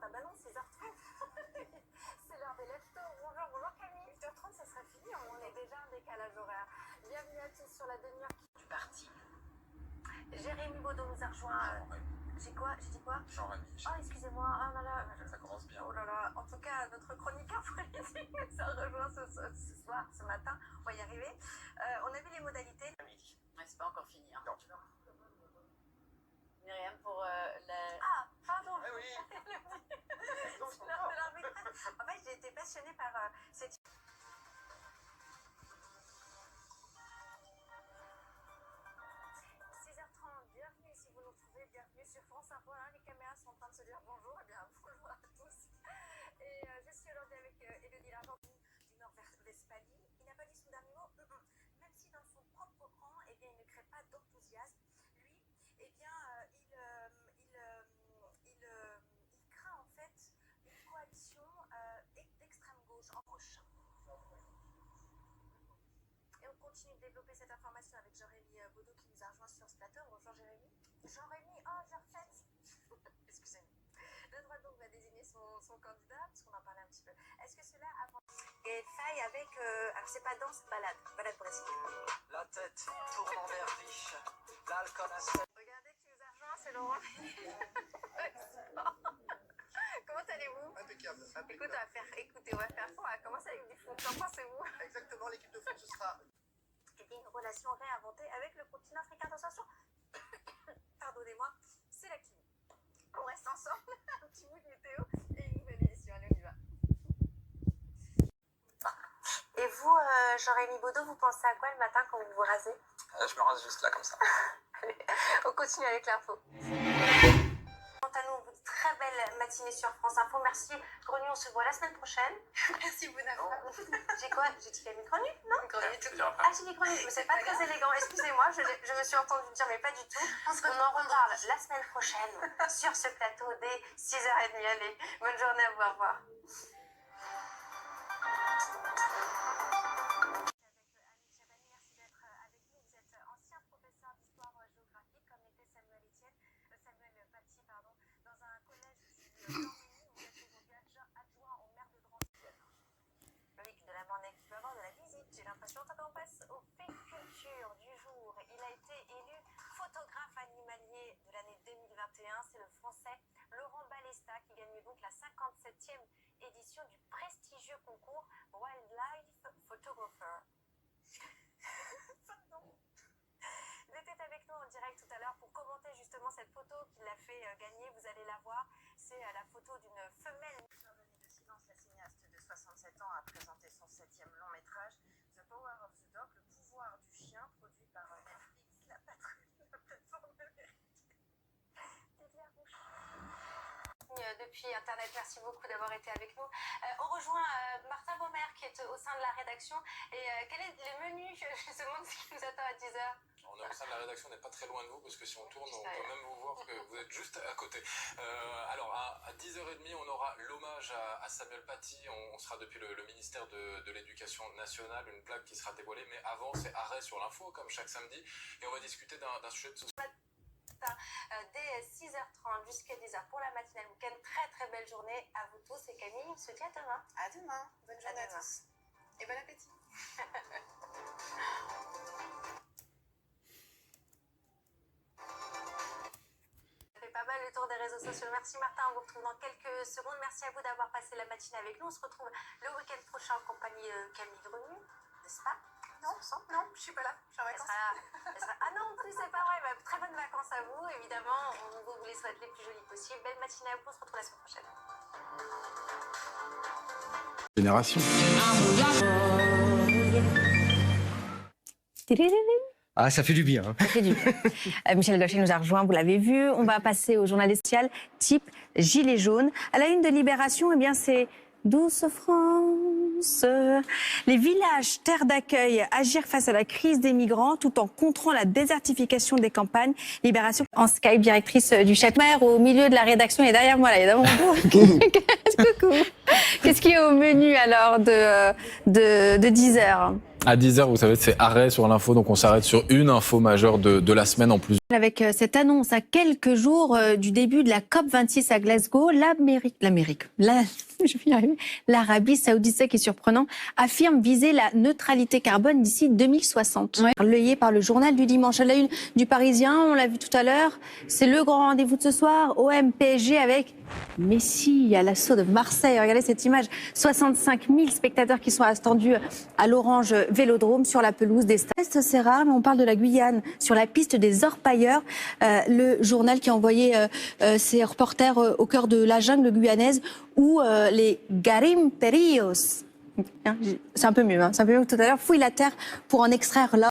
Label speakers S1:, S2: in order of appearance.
S1: Ah bah non, 6h30. C'est l'heure des leftos. Bonjour, bonjour Camille. 8h30, ça sera fini. On est déjà en décalage horaire. Bienvenue à tous sur la demi-heure du parti. Jérémy Baudot nous a rejoint. J'ai dit quoi?
S2: Jean-Rémy.
S1: Oh, excusez-moi. Ah là là.
S2: Ça commence bien.
S1: Oh là là. En tout cas, notre chroniqueur politique nous a rejoint ce soir, ce matin. On va y arriver. On a vu les modalités.
S3: Ouais, c'est pas encore fini. Hein.
S2: Non.
S3: Myriam, pour la...
S1: Ah, pardon.
S2: Eh oui.
S1: C'est l'heure de l'arbitrage. En fait, j'ai été passionnée par cette... 6h30, bienvenue si vous nous trouvez, bienvenue sur France Info. Là, les caméras sont en train de se dire bonjour. Eh bien, bonjour à tous. Et je suis aujourd'hui avec Élodie Largent du Nord-Westphalie. Il n'a pas dit son dernier mot, même si dans son propre rang, eh bien, il ne crée pas d'enthousiasme. Lui, eh bien, il craint en fait une coalition d'extrême gauche en proche. Et on continue de développer cette information avec Jean-Rémy Baudot qui nous a rejoint sur ce plateau. Bonjour Jérémy. Jean-Rémy, oh je refais. Excusez-moi. La droite donc va désigner son candidat, parce qu'on en parlait un petit peu. Est-ce que cela avance? Et faille avec, alors c'est pas danse, balade brésilienne.
S4: La tête tournant vers riche, l'alcool aspect.
S1: Regardez qui nous a rejoint, c'est Laurent. Comment allez-vous?
S4: Impeccable.
S1: Écoutez, on va faire quoi? On va commencer avec du foot. Qu'en pensez-vous?
S4: Exactement, l'équipe de France, ce sera
S1: Une relation réinventée avec le continent africain. Attention, pardonnez-moi, c'est la Kimi. On reste ensemble, un petit bout de météo et une nouvelle édition. Allez, on y va. Et vous, Jean-Rémy Baudot, vous pensez à quoi le matin quand vous vous rasez?
S2: Je me rase juste là, comme ça.
S1: Allez, on continue avec l'info. Quant à nous, on vous dit très belle matinée sur France Info. Merci Grenu, on se voit la semaine prochaine. Merci Bounafa. J'ai quoi? J'ai dit Camille Grenu? Non?
S3: Grenu tout
S1: Ah, j'ai dit Grenu, mais c'est pas très élégant. Excusez-moi, je me suis entendue dire, mais pas du tout. On en reparle la semaine prochaine sur ce plateau dès 6h30. Allez, bonne journée à vous, au revoir. J'ai l'impression qu'on passe aux faits culture du jour. Il a été élu photographe animalier de l'année 2021. C'est le français Laurent Balesta qui gagne donc la 57e édition du prestigieux concours Wildlife Photographer. Pardon. Il était avec nous en direct tout à l'heure pour commenter justement cette photo qu'il a fait gagner. Vous allez la voir. C'est la photo d'une femelle. De silence, la cinéaste de 67 ans a présenté son 7e long métrage. The Power of the Dog, le pouvoir du chien, produit par Netflix, la patrouille, la plateforme numérique. Depuis Internet, merci beaucoup d'avoir été avec nous. On rejoint Martin Baumer qui est au sein de la rédaction. Et quel est le menu? Je me demande ce qui nous attend à 10h.
S5: On est au sein de la rédaction, on n'est pas très loin de vous parce que si on tourne, on peut même vous voir que vous êtes juste à côté. Alors à 10h30, on aura l'hommage à Samuel Paty. On sera depuis le ministère de l'Éducation nationale, une plaque qui sera dévoilée. Mais avant, c'est arrêt sur l'info comme chaque samedi. Et on va discuter d'un sujet de société.
S1: Dès 6h30 jusqu'à 10h pour la matinale week-end. Très très belle journée à vous tous. Et Camille, on se dit à demain.
S3: À demain. Bonne journée à tous. Et bon appétit.
S1: Pas mal le tour des réseaux sociaux. Merci Martin, on vous retrouve dans quelques secondes. Merci à vous d'avoir passé la matinée avec nous. On se retrouve le week-end prochain en compagnie de Camille Grenu, n'est-ce pas? Non,
S3: Non, je suis pas là. Je suis en vacances.
S1: Ah non, en plus c'est pas vrai. Très bonnes vacances à vous, évidemment. On vous les souhaite les plus jolies possibles. Belle matinée à vous. On se retrouve la semaine prochaine.
S6: Génération.
S7: Ah, ça fait du bien. Hein.
S8: Ça fait du bien. Michel Gaucher nous a rejoint, vous l'avez vu. On va passer au journal spécial type Gilets jaunes. À la une de Libération, eh bien, c'est Douce France. Les villages, terres d'accueil, agir face à la crise des migrants tout en contrant la désertification des campagnes. Libération en Skype, directrice du Château-Mère, au milieu de la rédaction et derrière moi, là, il est dans mon dos. Coucou. Qu'est-ce qui est au menu alors de 10h?
S2: À 10h, vous savez, c'est arrêt sur l'info, donc on s'arrête sur une info majeure de la semaine en plus.
S8: Avec cette annonce à quelques jours du début de la COP26 à Glasgow, l'Arabie Saoudite, ça qui est surprenant, affirme viser la neutralité carbone d'ici 2060. Ouais. Relayé par le journal du dimanche à la une du Parisien, on l'a vu tout à l'heure, c'est le grand rendez-vous de ce soir, OM PSG avec Messi à l'assaut de Marseille. Regardez cette image, 65 000 spectateurs qui sont attendus à l'Orange Vélodrome sur la pelouse des stades. C'est rare, mais on parle de la Guyane, sur la piste des orpailleurs, le journal qui a envoyé ses reporters au cœur de la jungle guyanaise où les garimperios, c'est un peu mieux, c'est un peu mieux que tout à l'heure, fouillent la terre pour en extraire l'or.